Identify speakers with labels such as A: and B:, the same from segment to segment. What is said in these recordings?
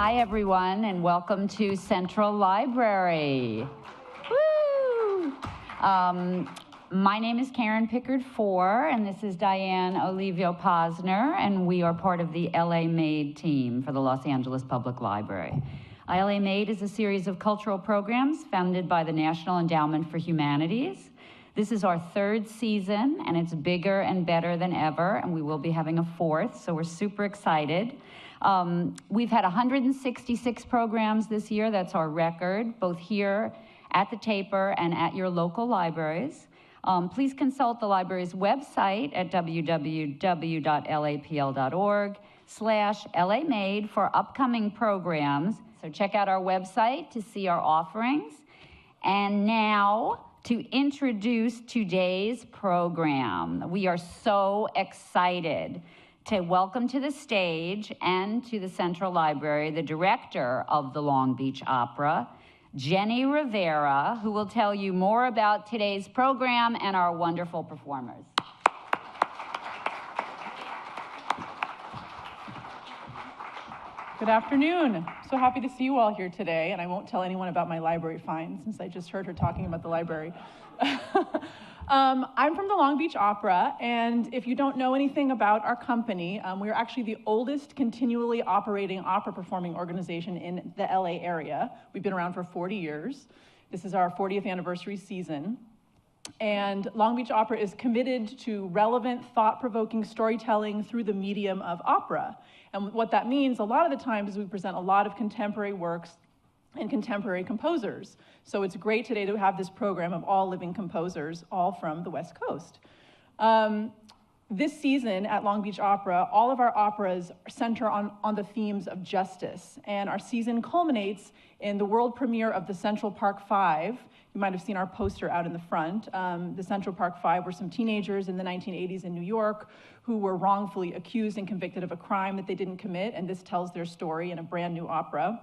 A: Hi, everyone, and welcome to Central Library. Woo! My name is Karen Pickard-Four, and this is Diane Olivio-Posner, and we are part of the LA Made team for the Los Angeles Public Library. LA Made is a series of cultural programs founded by the National Endowment for Humanities. This is our third season, and it's bigger and better than ever, and we will be having a fourth, so we're super excited. We've had 166 programs this year. That's our record, both here at the Taper and at your local libraries. Please consult the library's website at www.lapl.org/LAMade for upcoming programs. So check out our website to see our offerings. And now, to introduce today's program. We are so excited to welcome to the stage and to the Central Library the director of the Long Beach Opera, Jenni Rivera, who will tell you more about today's program and our wonderful performers.
B: Good afternoon. So happy to see you all here today, and I won't tell anyone about my library find since I just heard her talking about the library. I'm from the Long Beach Opera, and if you don't know anything about our company, we're actually the oldest continually operating opera performing organization in the LA area. We've been around for 40 years. This is our 40th anniversary season. And Long Beach Opera is committed to relevant, thought-provoking storytelling through the medium of opera. And what that means, a lot of the times, is we present a lot of contemporary works and contemporary composers. So it's great today to have this program of all living composers, all from the West Coast. This season at Long Beach Opera, all of our operas center on the themes of justice. And our season culminates in the world premiere of the Central Park Five. You might have seen our poster out in the front. The Central Park Five were some teenagers in the 1980s in New York who were wrongfully accused and convicted of a crime that they didn't commit, and this tells their story in a brand new opera.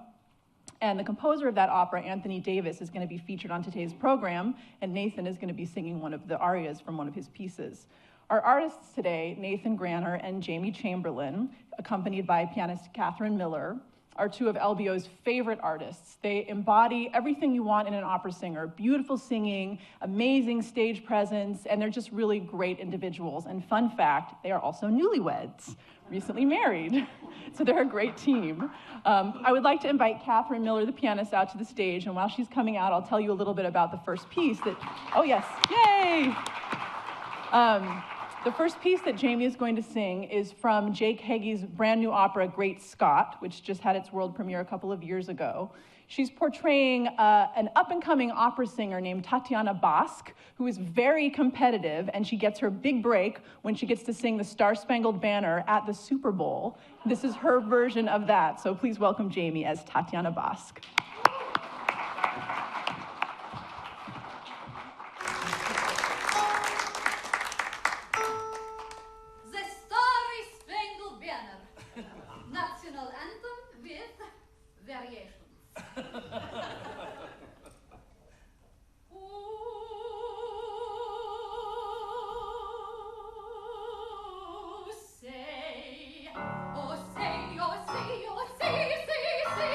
B: And the composer of that opera, Anthony Davis, is going to be featured on today's program, and Nathan is going to be singing one of the arias from one of his pieces. Our artists today, Nathan Graner and Jamie Chamberlain, accompanied by pianist Catherine Miller, are two of LBO's favorite artists. They embody everything you want in an opera singer: beautiful singing, amazing stage presence, and they're just really great individuals. And fun fact, they are also newlyweds, recently married. So they're a great team. I would like to invite Catherine Miller, the pianist, out to the stage, and while she's coming out, I'll tell you a little bit about the first piece that, oh yes, yay! The first piece that Jamie is going to sing is from Jake Heggie's brand new opera, Great Scott, which just had its world premiere a couple of years ago. She's portraying an up-and-coming opera singer named Tatiana Bosk, who is very competitive, and she gets her big break when she gets to sing the Star-Spangled Banner at the Super Bowl. This is her version of that, so please welcome Jamie as Tatiana Bosk.
C: Oh, say, can you see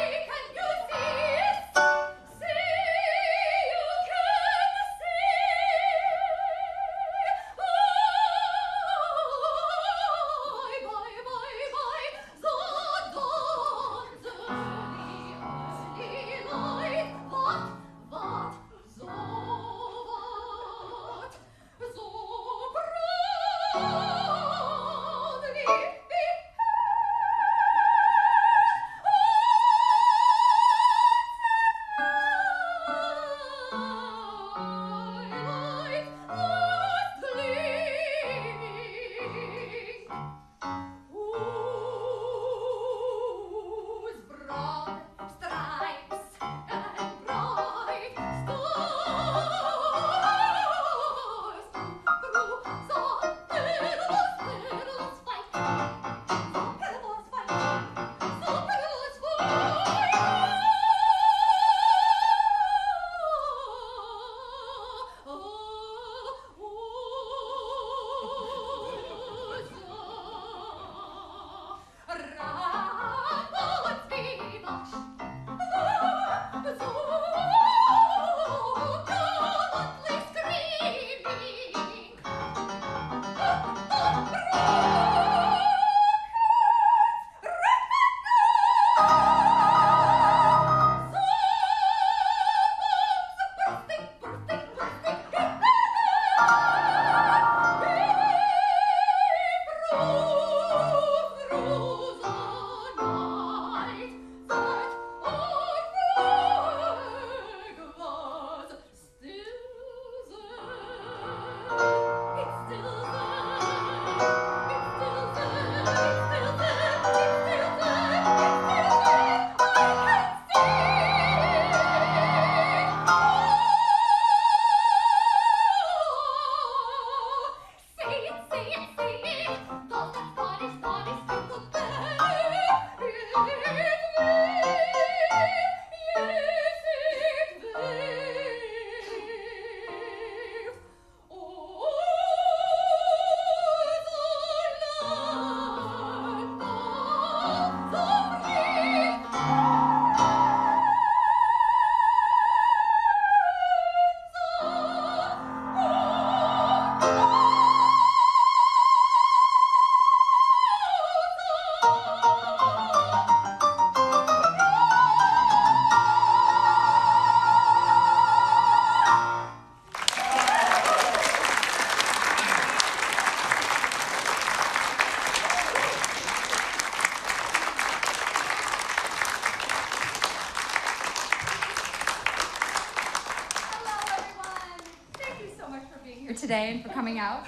C: today and for coming out.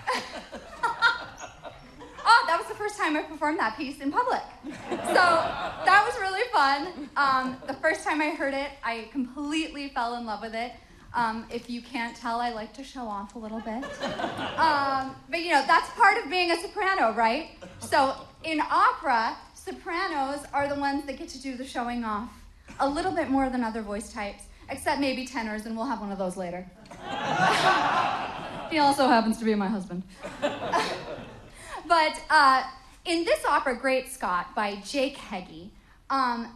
C: Oh, that was the first time I performed that piece in public. So that was really fun. The first time I heard it, I completely fell in love with it. If you can't tell, I like to show off a little bit. But you know, that's part of being a soprano, right? So in opera, sopranos are the ones that get to do the showing off a little bit more than other voice types, except maybe tenors, and we'll have one of those later. He also happens to be my husband. But in this opera, Great Scott, by Jake Heggie,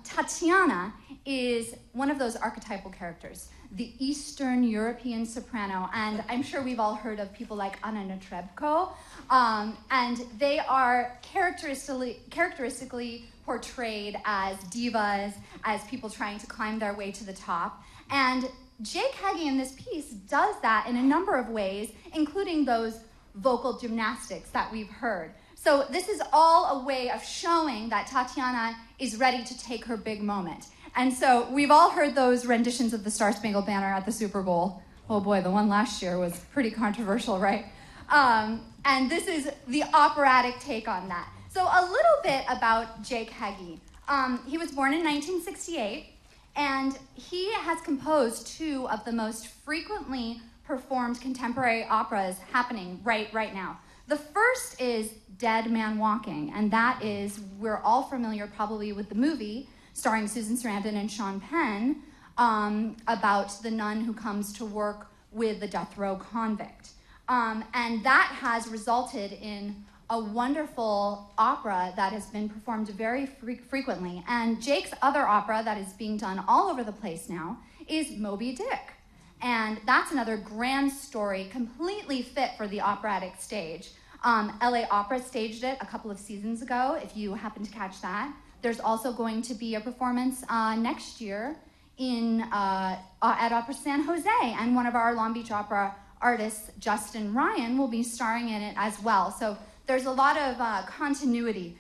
C: Tatiana is one of those archetypal characters, the Eastern European soprano, and I'm sure we've all heard of people like Anna Netrebko, and they are characteristically portrayed as divas, as people trying to climb their way to the top, and Jake Heggie in this piece does that in a number of ways, including those vocal gymnastics that we've heard. So this is all a way of showing that Tatiana is ready to take her big moment. And so we've all heard those renditions of the Star Spangled Banner at the Super Bowl. Oh boy, the one last year was pretty controversial, right? And this is the operatic take on that. So a little bit about Jake Heggie. He was born in 1968, and he has composed two of the most frequently performed contemporary operas happening right now. The first is Dead Man Walking, and that is, we're all familiar probably with the movie starring Susan Sarandon and Sean Penn about the nun who comes to work with the death row convict. And that has resulted in a wonderful opera that has been performed very frequently. And Jake's other opera that is being done all over the place now is Moby Dick. And that's another grand story, completely fit for the operatic stage. LA Opera staged it a couple of seasons ago, if you happen to catch that. There's also going to be a performance next year at Opera San Jose, and one of our Long Beach Opera artists, Justin Ryan, will be starring in it as well. So there's a lot of continuity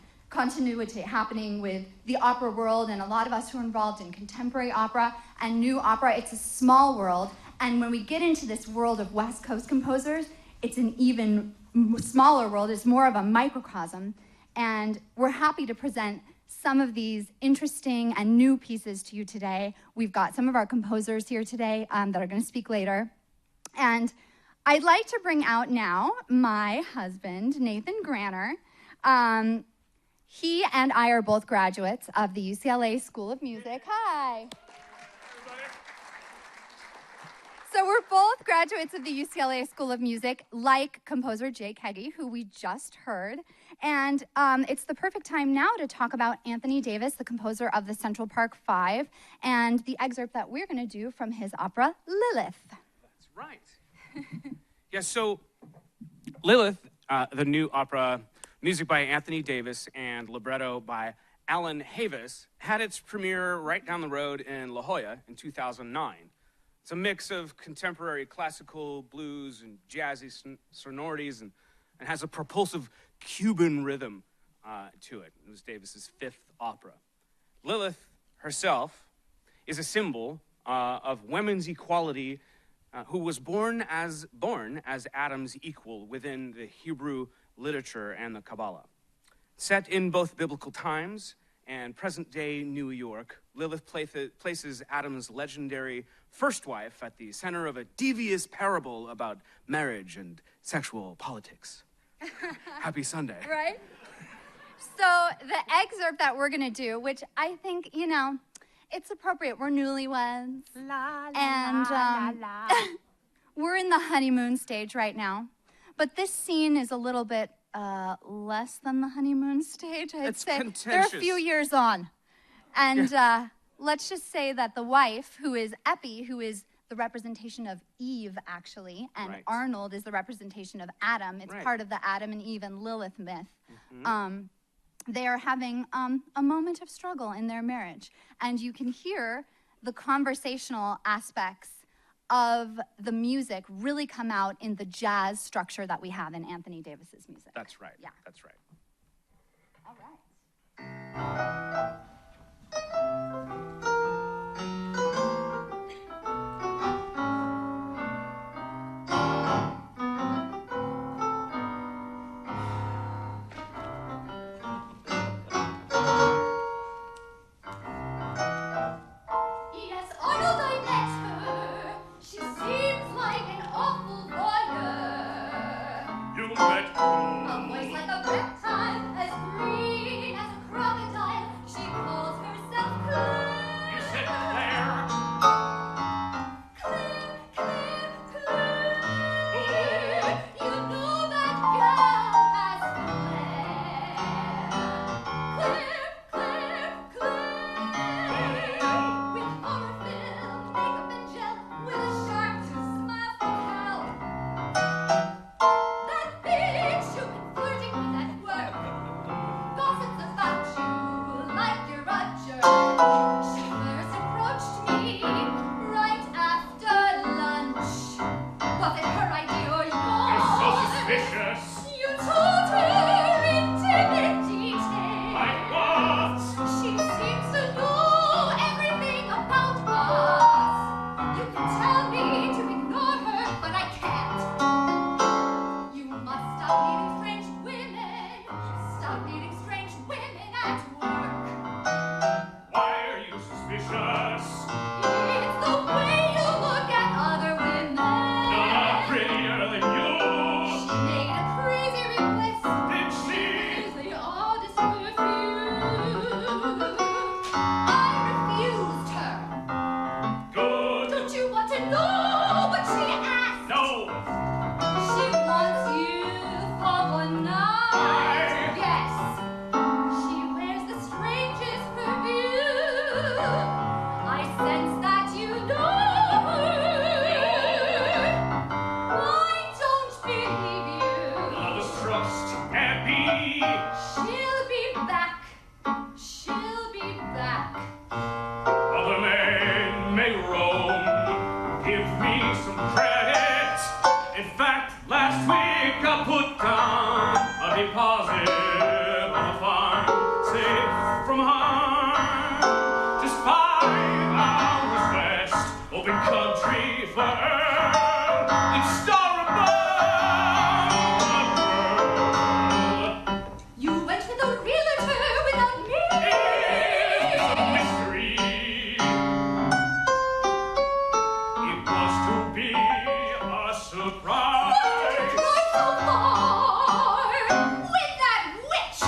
C: happening with the opera world, and a lot of us who are involved in contemporary opera and new opera. It's a small world, and when we get into this world of West Coast composers, it's an even smaller world. It's more of a microcosm, and we're happy to present some of these interesting and new pieces to you today. We've got some of our composers here today that are going to speak later, and I'd like to bring out now my husband, Nathan Graner. He and I are both graduates of the UCLA School of Music. Hi. So we're both graduates of the UCLA School of Music, like composer Jake Heggie, who we just heard. And it's the perfect time now to talk about Anthony Davis, the composer of the Central Park Five, and the excerpt that we're going to do from his opera, Lilith.
D: That's right. Yeah, so Lilith, the new opera, music by Anthony Davis and libretto by Alan Havis, had its premiere right down the road in La Jolla in 2009. It's a mix of contemporary classical, blues, and jazzy sonorities, and has a propulsive Cuban rhythm to it. It was Davis's fifth opera. Lilith herself is a symbol of women's equality, who was born as Adam's equal within the Hebrew literature and the Kabbalah. Set in both biblical times and present-day New York, Lilith places Adam's legendary first wife at the center of a devious parable about marriage and sexual politics. Happy Sunday.
C: Right? So the excerpt that we're going to do, which I think, you know, it's appropriate. We're newlyweds.
A: La, la,
C: and
A: la, la.
C: we're in the honeymoon stage right now. But this scene is a little bit less than the honeymoon stage, I'd say.
D: Contentious.
C: They're a few years on. And let's just say that the wife, who is Epi, who is the representation of Eve, actually, and
D: Right.
C: Arnold is the representation of Adam. It's
D: Right.
C: part of the Adam and Eve and Lilith myth.
D: Mm-hmm.
C: They are having a moment of struggle in their marriage. And you can hear the conversational aspects of the music really come out in the jazz structure that we have in Anthony Davis's music.
D: That's right.
C: Yeah.
D: That's right.
C: All right.
E: met
C: A voice like a reptile, as green as a crocodile. She calls herself Claire.
E: You said Claire.
C: Claire, Claire, Claire. You know that girl has flair. Claire, Claire, Claire. With horror-filled makeup and gel, with a shark to smile for help. That bitch you've been flirting with at work gossips about you like you're a jerk. She first approached me right after lunch. Was it her idea or yours?
E: You're so suspicious.
C: You told her in timid detail.
E: Like what?
C: She seems to know everything about us. You can tell me to ignore her, but I can't. You must stop meeting strange women. Stop meeting strange women at work.
E: Why are you suspicious?
C: It's the way you look at other women.
E: None are prettier than you.
C: She made a crazy request.
E: Did she?
C: Use the oddest perfume. I refused her.
E: Good.
C: Don't you want to know what she asked?
E: No.
C: She wants you for one night. Yes. She wears the strangest perfume. I sense that you know her. I don't believe you.
E: All this trust can't be.
C: She'll be back. She'll be back.
E: Other men may roam. Give me some credit. In fact, last week I put down a deposit on a farm, safe from harm. Just 5 hours west, open country for Earl. It's star above.
C: You went with a realtor without me.
E: It's a mystery. It was to be a surprise.
C: Right so far with that witch.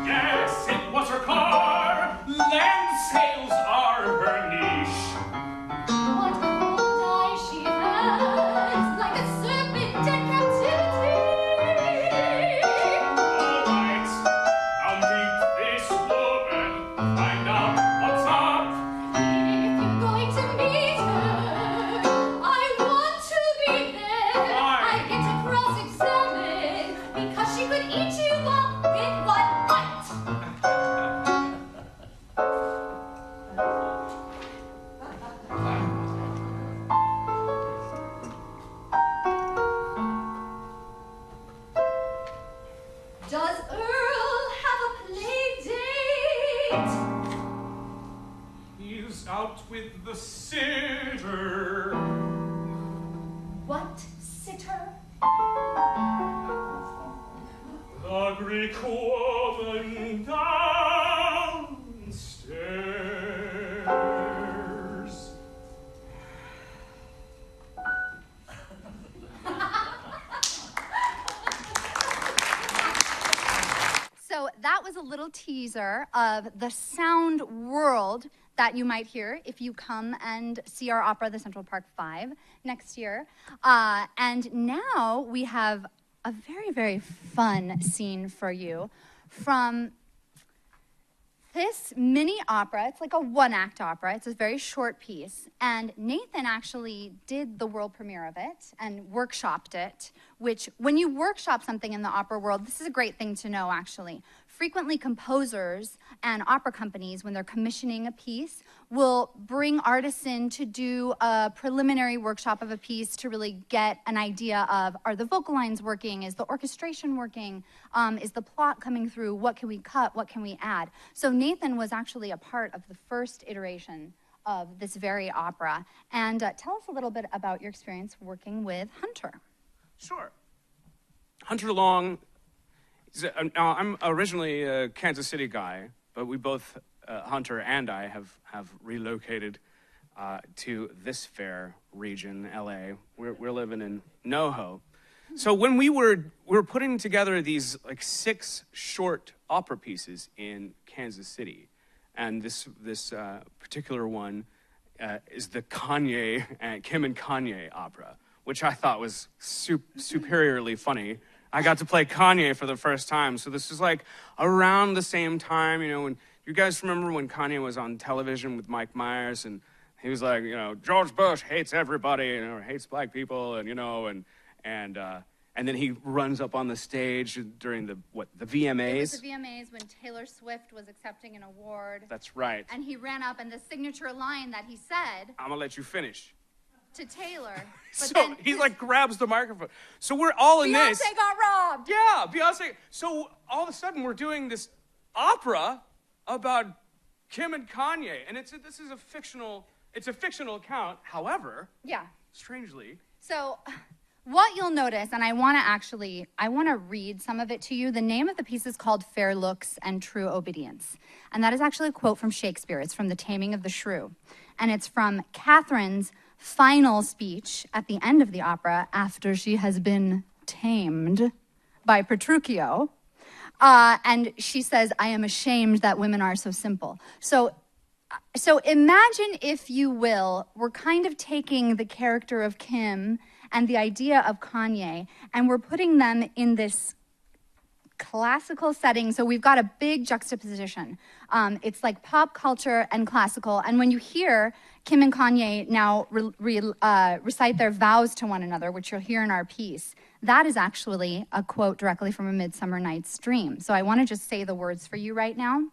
E: Yes, it was her car. Land sales are her niche.
C: What cold eye she has, like a serpent in captivity.
E: All right, I'll meet this woman. Find out what's up.
C: If you're going to meet her, I want to be there.
E: Why?
C: I get to cross-examine because she could eat you up with one bite. Does Earl have a play date?
E: He's out with the sitter.
C: What sitter?
E: The Greek woman downstairs.
C: So that was a little teaser of the sound world that you might hear if you come and see our opera, the Central Park 5, next year. And now we have a very, very fun scene for you from this mini opera. It's like a one-act opera. It's a very short piece. And Nathan actually did the world premiere of it and workshopped it, which when you workshop something in the opera world, this is a great thing to know, actually. Frequently, composers and opera companies, when they're commissioning a piece, will bring artists in to do a preliminary workshop of a piece to really get an idea of, are the vocal lines working? Is the orchestration working? Is the plot coming through? What can we cut? What can we add? So Nathan was actually a part of the first iteration of this very opera. And tell us a little bit about your experience working with Hunter.
D: Sure. Hunter Long, now I'm originally a Kansas City guy, but we both, Hunter and I, have relocated to this fair region, LA. We're living in NoHo. So when we were putting together these like 6 short opera pieces in Kansas City, and this particular one is the Kim and Kanye opera, which I thought was superiorly funny. I got to play Kanye for the first time, so this was like around the same time, when you guys remember when Kanye was on television with Mike Myers, and he was like, George Bush hates everybody, hates black people, and then he runs up on the stage during the VMAs?
C: It was the VMAs when Taylor Swift was accepting an award.
D: That's right.
C: And he ran up, and the signature line that he said...
D: I'm gonna let you finish.
C: To Taylor. But
D: so
C: then
D: he like grabs the microphone. So we're all in this.
C: Beyonce got robbed.
D: Yeah, Beyonce. So all of a sudden we're doing this opera about Kim and Kanye, and this is a fictional account. However,
C: yeah,
D: strangely.
C: So what you'll notice, and I want to read some of it to you. The name of the piece is called Fair Looks and True Obedience. And that is actually a quote from Shakespeare. It's from The Taming of the Shrew. And it's from Catherine's final speech at the end of the opera after she has been tamed by Petruchio. And she says, I am ashamed that women are so simple. So imagine, if you will, we're kind of taking the character of Kim and the idea of Kanye, and we're putting them in this classical setting. So we've got a big juxtaposition. It's like pop culture and classical. And when you hear Kim and Kanye now recite their vows to one another, which you'll hear in our piece, that is actually a quote directly from A Midsummer Night's Dream. So I want to just say the words for you right now.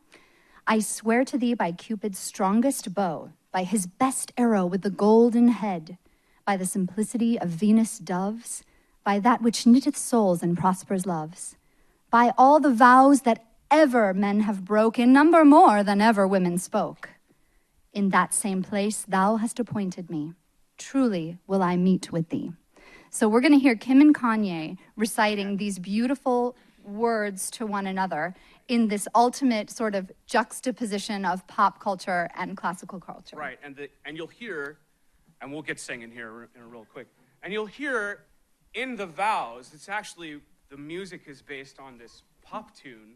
C: I swear to thee by Cupid's strongest bow, by his best arrow with the golden head, by the simplicity of Venus' doves, by that which knitteth souls and prospers loves, by all the vows that ever men have broke, in number more than ever women spoke. In that same place thou hast appointed me. Truly will I meet with thee. So we're going to hear Kim and Kanye reciting these beautiful words to one another in this ultimate sort of juxtaposition of pop culture and classical culture.
D: Right, and you'll hear, and we'll get singing here in real quick, and you'll hear in the vows, it's actually, the music is based on this pop tune,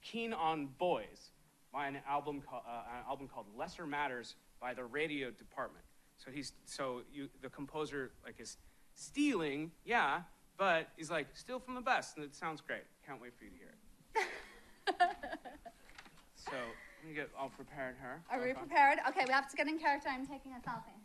D: Keen on Boys, by an album called Lesser Matters by the Radio Department. So the composer is stealing, yeah, but he's like, steal from the best, and it sounds great. Can't wait for you to hear it. So let me get all prepared here.
C: Are we prepared? Okay, we have to get in character. I'm taking a selfie.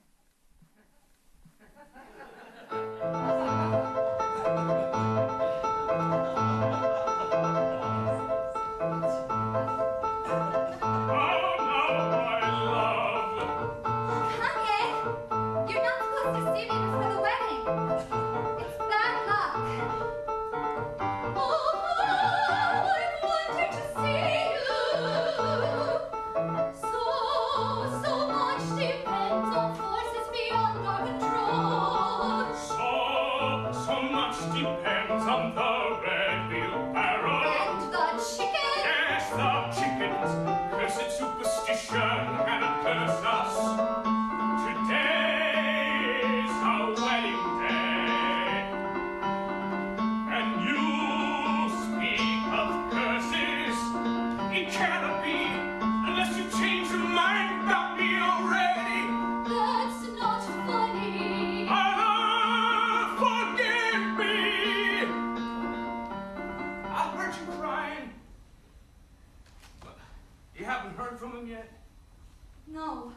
C: No,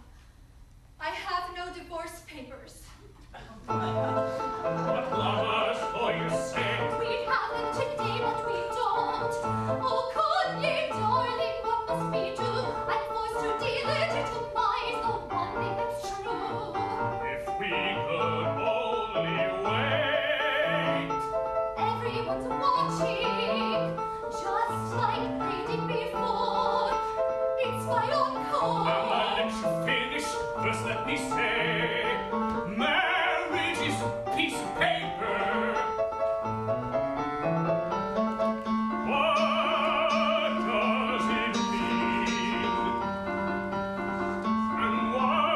C: I have no divorce papers.
E: But lovers for your sake.
C: We have them today, but we don't. Oh, Kanye, darling, what must we do? I'm forced to delegitimize the one thing that's true.
E: If we could only wait.
C: Everyone's watching, just like they did before. It's my own call.
E: I'll let you finish. First let me say, marriage is a piece of paper. What does it mean? And why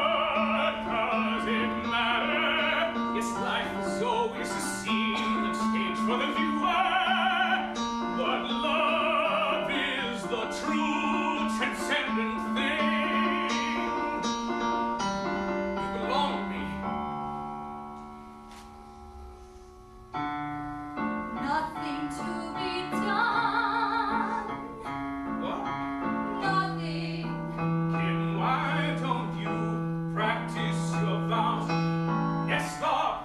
E: true transcendent thing. You belong to me.
C: Nothing to be done.
E: What?
C: Nothing.
E: Kim, why don't you practice your vows? Yes, Lord.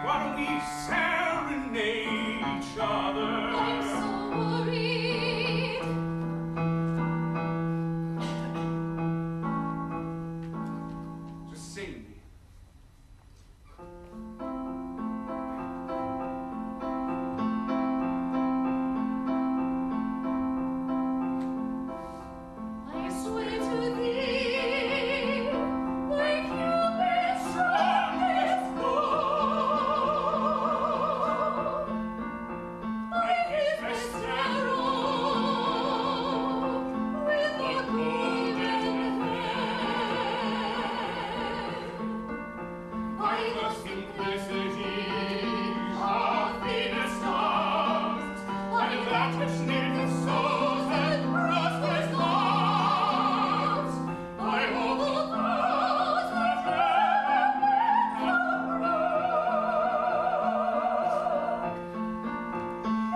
E: Why don't we serenade each other?
C: I'm so worried.
E: Just sing me.
C: I swear to thee, like Cupid's strongest bow, like his best arrow, with a golden head, by the simplicity of Venus stars, by that which knits souls and prospers lives, by all the vows that heaven makes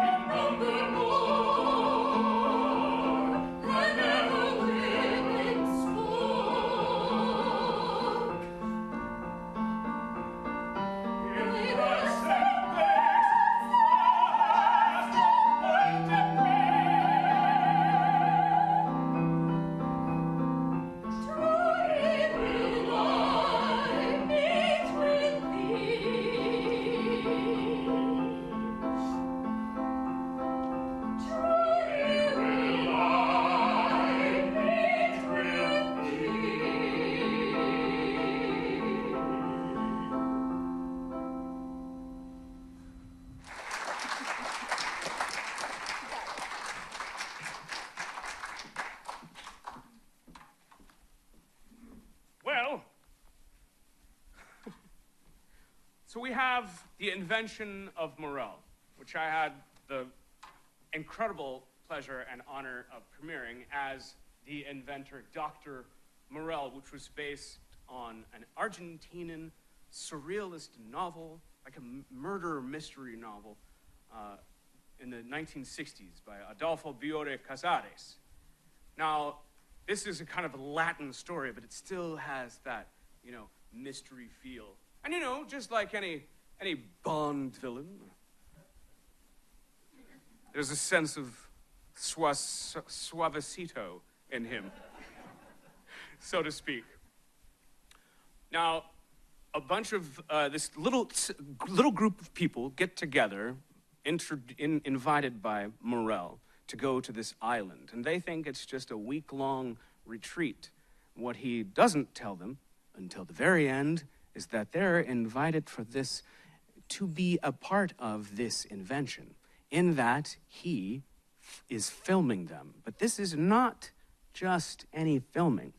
C: in number more than ever women spoke. In verse and place, stars appointed me. Truly will I meet with thee. Truly will I meet with
D: Well, so we have the invention of Morel, which I had the incredible pleasure and honor of premiering as the inventor, Dr. Morel, which was based on an Argentinian surrealist novel, like a murder mystery novel, in the 1960s by Adolfo Bioy Casares. Now, this is a kind of a Latin story, but it still has that, mystery feel. And just like any Bond villain, there's a sense of suavecito in him, so to speak. Now, a bunch of this little group of people get together, invited by Morel, to go to this island, and they think it's just a week-long retreat. What he doesn't tell them until the very end is that they're invited for this to be a part of this invention, in that he is filming them. But this is not just any filming.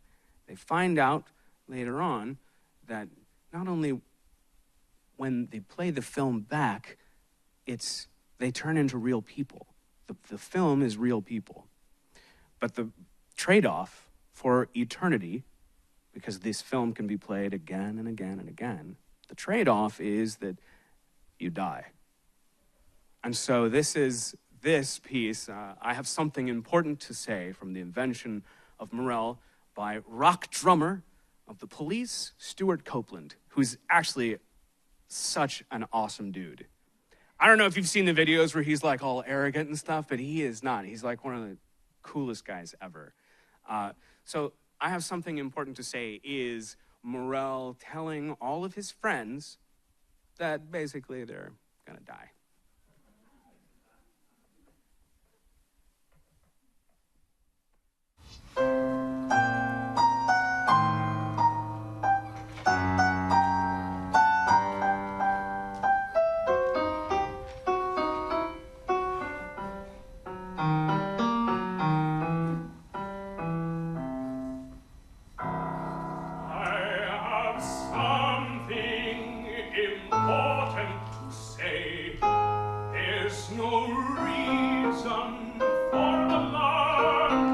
D: They find out later on that not only when they play the film back, they turn into real people. The film is real people. But the trade-off for eternity, because this film can be played again and again and again, the trade-off is that you die. And so this piece, I have something important to say from the invention of Morel by rock drummer of the Police, Stewart Copeland, who's actually such an awesome dude. I don't know if you've seen the videos where he's like all arrogant and stuff, but he is not. He's like one of the coolest guys ever. So I have something important to say is Morel telling all of his friends that basically they're gonna die.
E: No reason for alarm.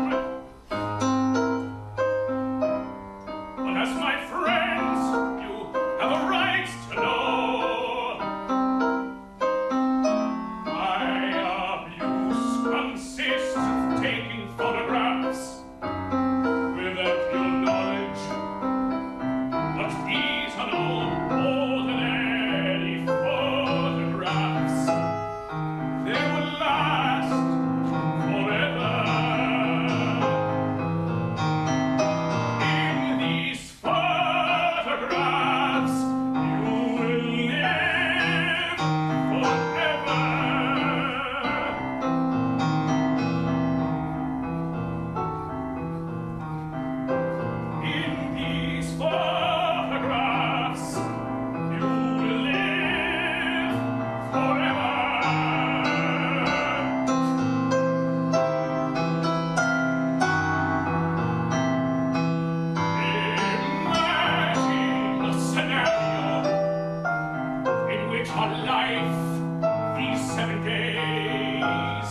E: our life, these 7 days,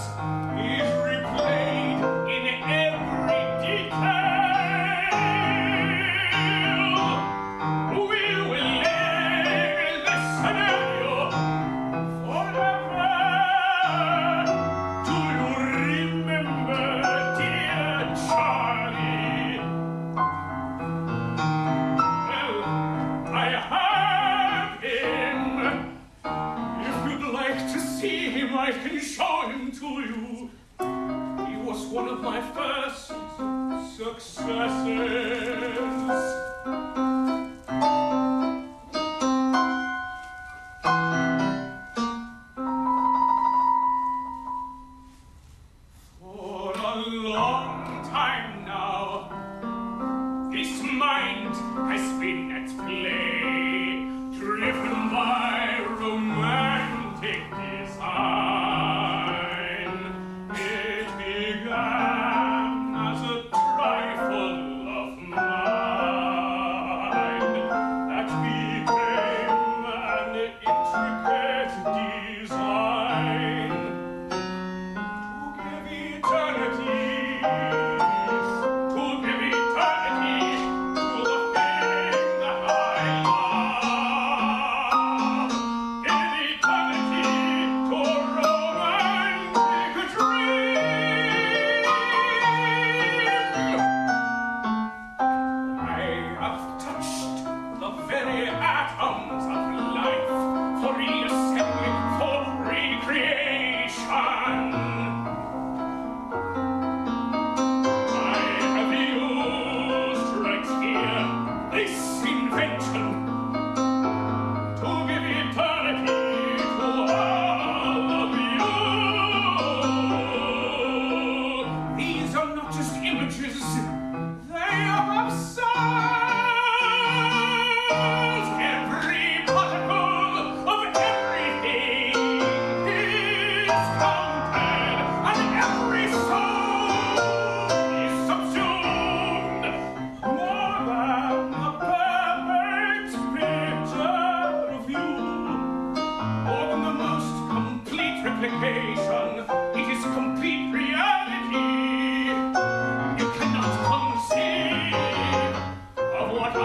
E: is replayed in every detail. We will live this scenario forever. Do you remember, dear Charlie? Well, I have him. If you'd like to see him, I can show him to you. He was one of my first successes. For a long time now, this mind has been at play, driven by romantic design. It began as a trifle of mine that became an intricate design to give eternity to the thing that I love. Give eternity to a romantic dream. I have touched the very atoms of life for reassembling, for recreation. I have used right here this invention to give eternity to all of you. These are not just images, they are souls. Every particle of everything is counted, and every soul is subsumed. More than a perfect picture of you, more than the most complete replication, it is complete reality. You cannot conceive of what I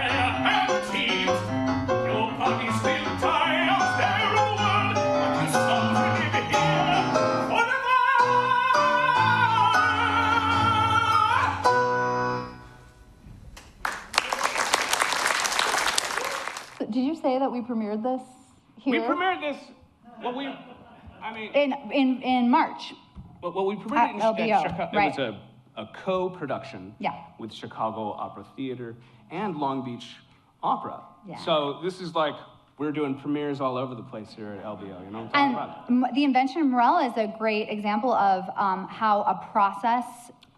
E: have achieved. Your bodies will die out there in the world, but your souls will live here forever.
A: Did you say that we premiered this here?
D: We premiered this.
A: in March.
D: Well, we premiered
A: At
D: it in
A: LBO,
D: Chicago.
A: right.
D: It was a co-production
A: Yeah.
D: with Chicago Opera Theater and Long Beach Opera.
A: Yeah.
D: So this is like, we're doing premieres all over the place here at LBO, you know what I'm talking about?
A: The invention of Morella is a great example of how a process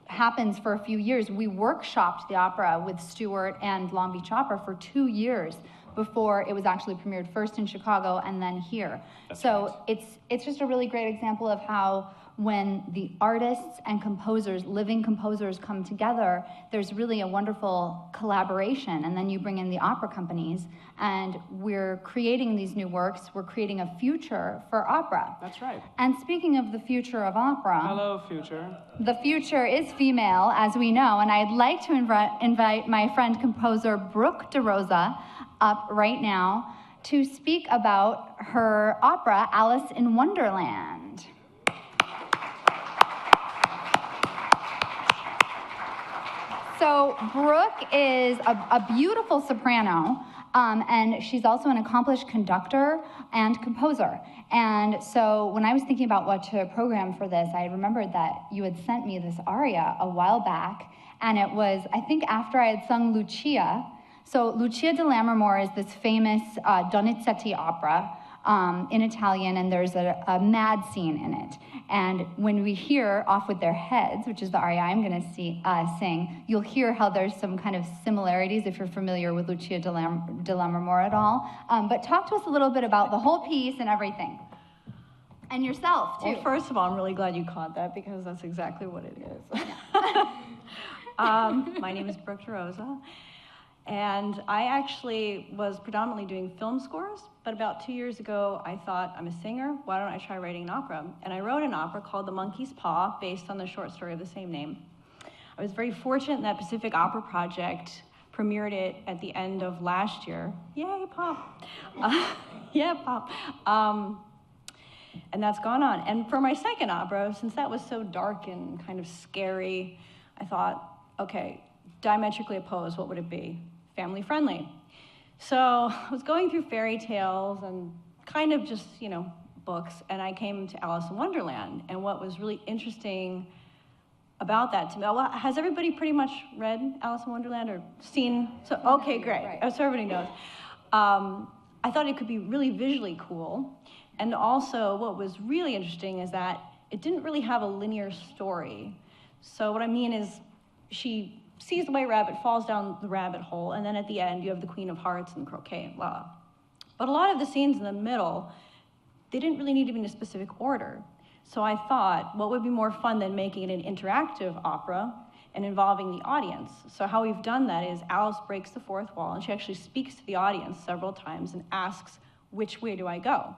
A: happens for a few years. We workshopped the opera with Stewart and Long Beach Opera for 2 years before it was actually premiered, first in Chicago and then here. So it's just a really great example of how when the artists and composers, living composers, come together, there's really a wonderful collaboration. And then you bring in the opera companies, and we're creating these new works. We're creating a future for opera.
D: That's right.
A: And speaking of the future of opera,
D: Hello, future.
A: the future is female, as we know, and I'd like to invite my friend composer Brooke DeRosa up right now to speak about her opera, Alice in Wonderland. So Brooke is a beautiful soprano, and she's also an accomplished conductor and composer. And so when I was thinking about what to program for this, I remembered that you had sent me this aria a while back, and it was, I think, after I had sung Lucia. So Lucia Di Lammermoor is this famous Donizetti opera in Italian, and there's a mad scene in it. And when we hear Off With Their Heads, which is the aria I'm going to sing, you'll hear how there's some kind of similarities if you're familiar with Lucia Di Lammermoor at all. But talk to us a little bit about the whole piece and everything. And yourself, too.
F: Well, first of all, I'm really glad you caught that, because that's exactly what it is. My name is Brooke DeRosa, And I actually was predominantly doing film scores, but about 2 years ago, I thought, I'm a singer, why don't I try writing an opera? And I wrote an opera called The Monkey's Paw, based on the short story of the same name. I was very fortunate in that Pacific Opera Project premiered it at the end of last year. Yay, Pop. Yeah, Pop. And that's gone on. And for my second opera, since that was so dark and kind of scary, I thought, okay, diametrically opposed, what would it be? Family friendly. So I was going through fairy tales and kind of just, books, and I came to Alice in Wonderland. And what was really interesting about that to me, well, has everybody pretty much read Alice in Wonderland or seen? So, okay, great.
C: Right.
F: Oh, so everybody knows. I thought it could be really visually cool. And also, what was really interesting is that it didn't really have a linear story. So what I mean is, she sees the white rabbit, falls down the rabbit hole, and then at the end, you have the Queen of Hearts and croquet and blah. But a lot of the scenes in the middle, they didn't really need to be in a specific order. So I thought, what would be more fun than making it an interactive opera and involving the audience? So how we've done that is Alice breaks the fourth wall, and she actually speaks to the audience several times and asks, which way do I go?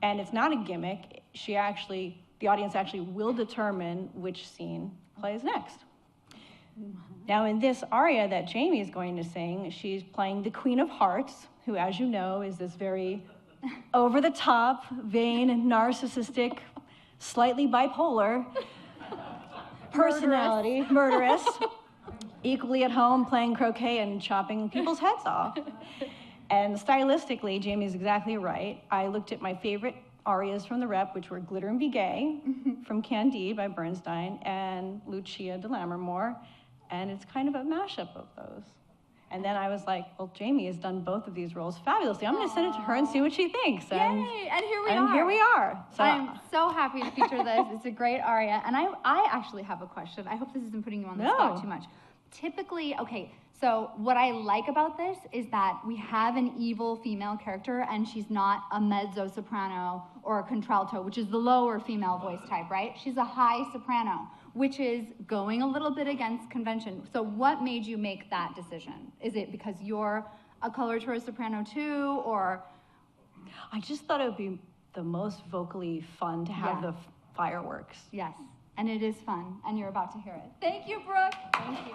F: And it's not a gimmick. The audience actually will determine which scene plays next. Now in this aria that Jamie is going to sing, she's playing the Queen of Hearts, who, as you know, is this very over-the-top, vain, narcissistic, slightly bipolar personality, murderous, equally at home playing croquet and chopping people's heads off. And stylistically, Jamie's exactly right. I looked at my favorite arias from the rep, which were Glitter and Be Gay from Candide by Bernstein and Lucia Di Lammermoor, and it's kind of a mashup of those. And then I was like, well, Jamie has done both of these roles fabulously. I'm going to send it to her and see what she thinks. And,
C: Yay! And here we
F: and
C: are.
F: here we are. So
C: I'm so happy to feature this. It's a great aria. And I actually have a question. I hope this isn't putting you on the spot too much. Typically, okay, so what I like about this is that we have an evil female character, and she's not a mezzo-soprano or a contralto, which is the lower female voice type, right? She's a high soprano, which is going a little bit against convention. So what made you make that decision? Is it because you're a coloratura soprano too, or?
F: I just thought it would be the most vocally fun to have the fireworks.
C: Yes, and it is fun, and you're about to hear it. Thank you, Brooke. Thank you.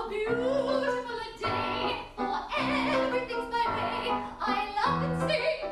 G: Beautiful a day, for everything's my way. I love and sing.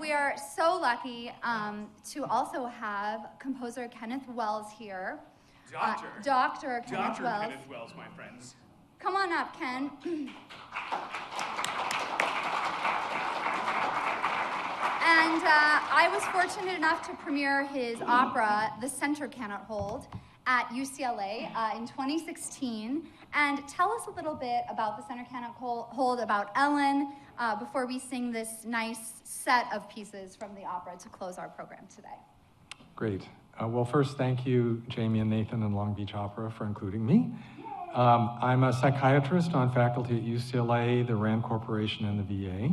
C: we are so lucky to also have composer Kenneth Wells here. Dr. Kenneth Wells.
D: Kenneth Wells, my friends.
C: Come on up, Ken. And I was fortunate enough to premiere his opera, The Center Cannot Hold, at UCLA in 2016. And tell us a little bit about The Center Cannot Hold, about Ellen, before we sing this nice set of pieces from the opera to close our program today.
G: Great. Well, first, thank you, Jamie and Nathan and Long Beach Opera, for including me. I'm a psychiatrist on faculty at UCLA, the RAND Corporation, and the VA.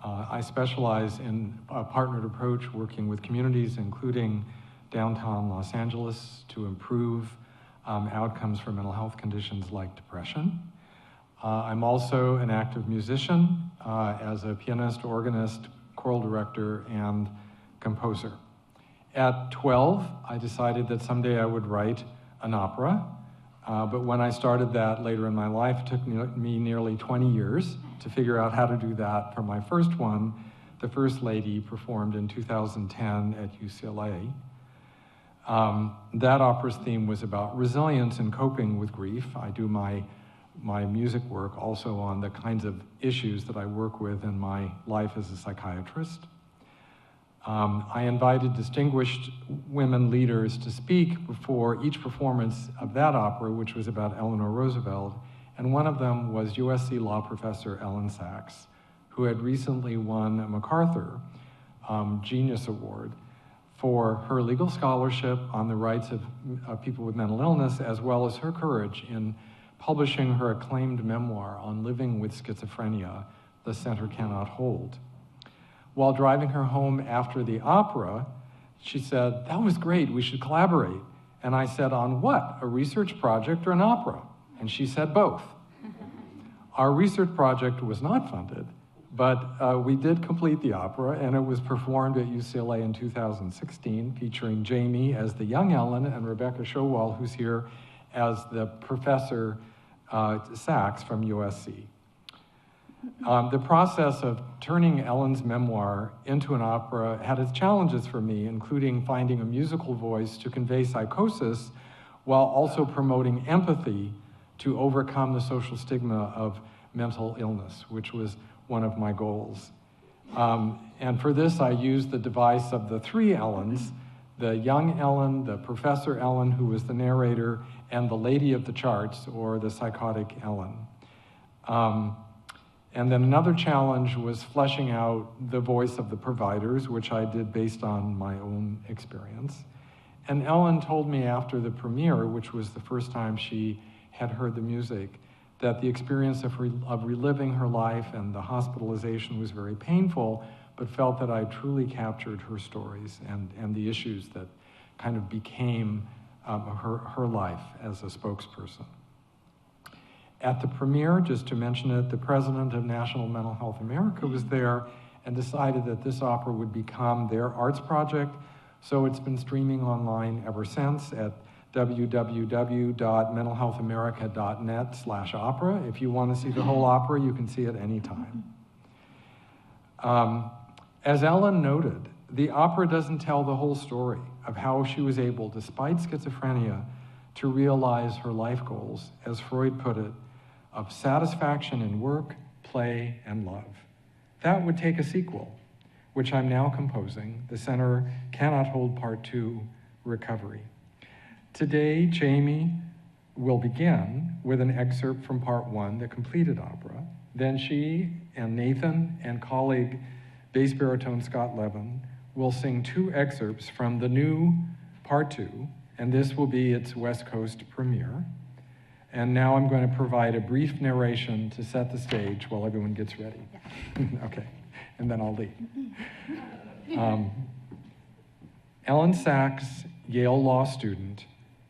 G: I specialize in a partnered approach working with communities, including downtown Los Angeles, to improve outcomes for mental health conditions like depression. I'm also an active musician as a pianist, organist, choral director, and composer. At 12, I decided that someday I would write an opera, but when I started that later in my life, it took me nearly 20 years to figure out how to do that. For my first one, The First Lady, performed in 2010 at UCLA. That opera's theme was about resilience and coping with grief. I do my music work also on the kinds of issues that I work with in my life as a psychiatrist. I invited distinguished women leaders to speak before each performance of that opera, which was about Eleanor Roosevelt, and one of them was USC law professor Ellen Sachs, who had recently won a MacArthur Genius Award for her legal scholarship on the rights of people with mental illness, as well as her courage in publishing her acclaimed memoir on living with schizophrenia, The Center Cannot Hold. While driving her home after the opera, she said, "That was great, we should collaborate." And I said, "On what, a research project or an opera?" And she said, "Both." Our research project was not funded, but we did complete the opera, and it was performed at UCLA in 2016, featuring Jamie as the young Ellen and Rebecca Showell, who's here, as the Professor Sachs from USC. The process of turning Ellen's memoir into an opera had its challenges for me, including finding a musical voice to convey psychosis while also promoting empathy to overcome the social stigma of mental illness, which was one of my goals. And for this, I used the device of the three Ellens, the young Ellen, the Professor Ellen, who was the narrator, and the lady of the charts, or the psychotic Ellen. And then another challenge was fleshing out the voice of the providers, which I did based on my own experience. And Ellen told me after the premiere, which was the first time she had heard the music, that the experience of reliving her life and the hospitalization was very painful, but felt that I truly captured her stories and the issues that kind of became her life as a spokesperson. At the premiere, just to mention it, the president of National Mental Health America was there and decided that this opera would become their arts project, so it's been streaming online ever since at www.mentalhealthamerica.net/opera. If you want to see the whole opera, you can see it anytime. As Ellen noted, the opera doesn't tell the whole story of how she was able, despite schizophrenia, to realize her life goals, as Freud put it, of satisfaction in work, play, and love. That would take a sequel, which I'm now composing, The Center Cannot Hold Part 2, Recovery. Today, Jamie will begin with an excerpt from Part 1, the completed opera. Then she and Nathan and colleague bass baritone Scott Levin will sing 2 excerpts from the new Part 2, and this will be its West Coast premiere. And now I'm going to provide a brief narration to set the stage while everyone gets ready. Okay, and then I'll leave. Ellen Sachs, Yale law student,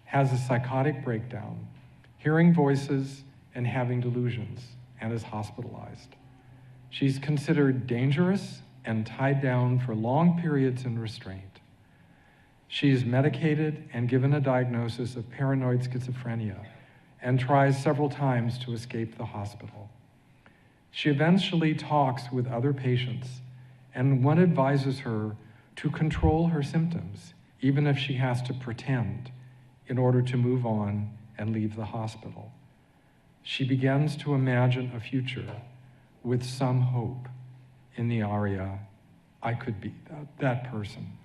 G: has a psychotic breakdown, hearing voices and having delusions, and is hospitalized. She's considered dangerous and tied down for long periods in restraint. She is medicated and given a diagnosis of paranoid schizophrenia and tries several times to escape the hospital. She eventually talks with other patients and one advises her to control her symptoms, even if she has to pretend, in order to move on and leave the hospital. She begins to imagine a future with some hope in the aria, "I could be that person."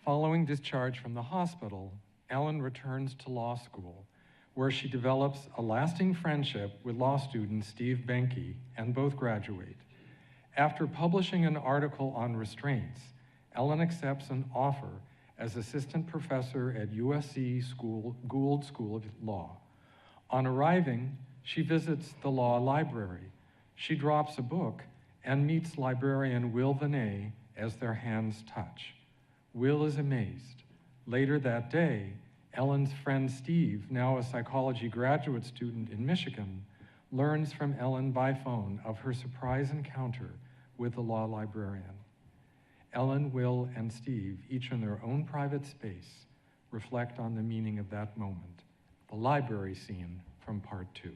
G: Following discharge from the hospital, Ellen returns to law school, where she develops a lasting friendship with law student Steve Benke, and both graduate. After publishing an article on restraints, Ellen accepts an offer as assistant professor at USC Gould School of Law. On arriving, she visits the law library. She drops a book and meets librarian Will Vinay as their hands touch. Will is amazed. Later that day, Ellen's friend Steve, now a psychology graduate student in Michigan, learns from Ellen by phone of her surprise encounter with the law librarian. Ellen, Will, and Steve, each in their own private space, reflect on the meaning of that moment. The library scene from part 2.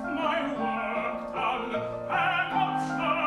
E: My work done, pack up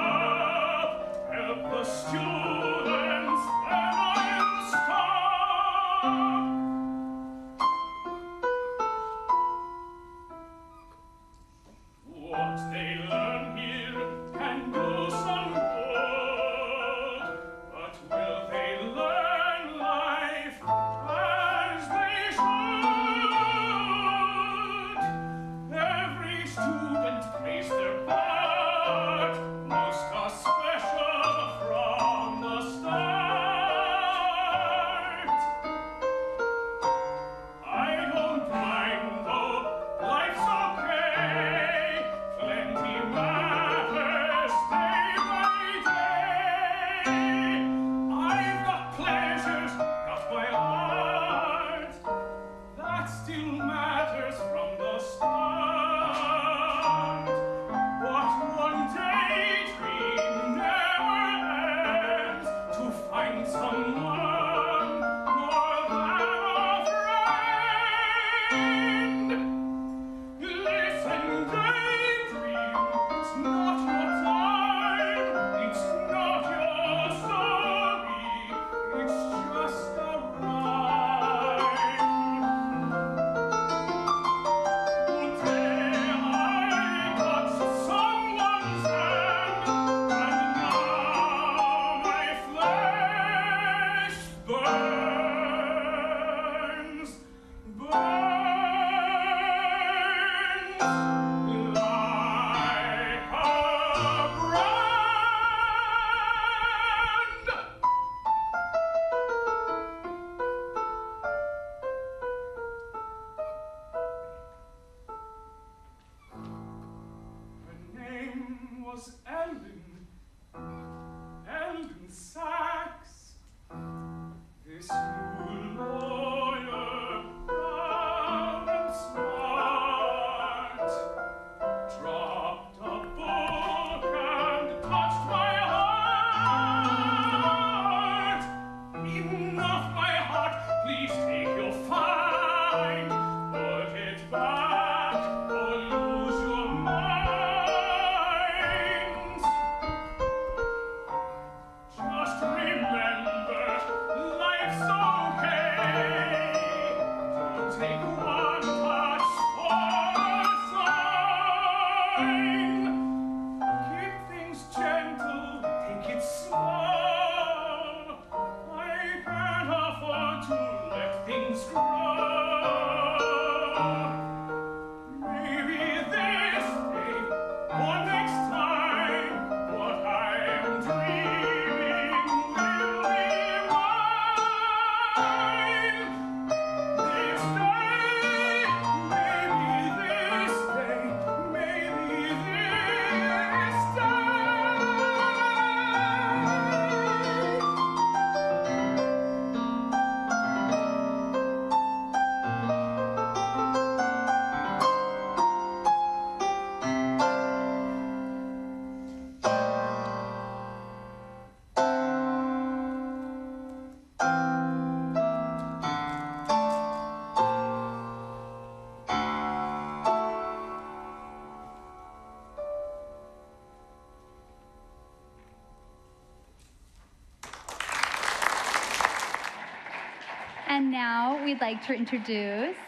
C: And now we'd like to introduce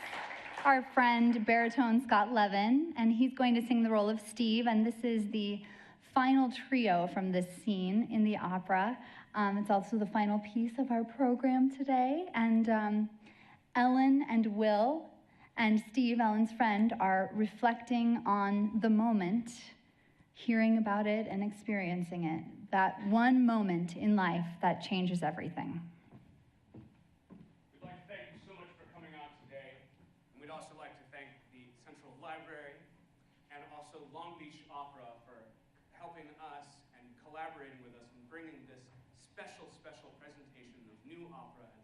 C: our friend baritone Scott Levin, and he's going to sing the role of Steve, and this is the final trio from this scene in the opera. It's also the final piece of our program today, and Ellen and Will and Steve, Ellen's friend, are reflecting on the moment, hearing about it and experiencing it, that one moment in life that changes everything.
D: We'd like to thank you so much for coming out today, and we'd also like to thank the Central Library and also Long Beach Opera for helping us and collaborating with us in bringing this special presentation of new opera and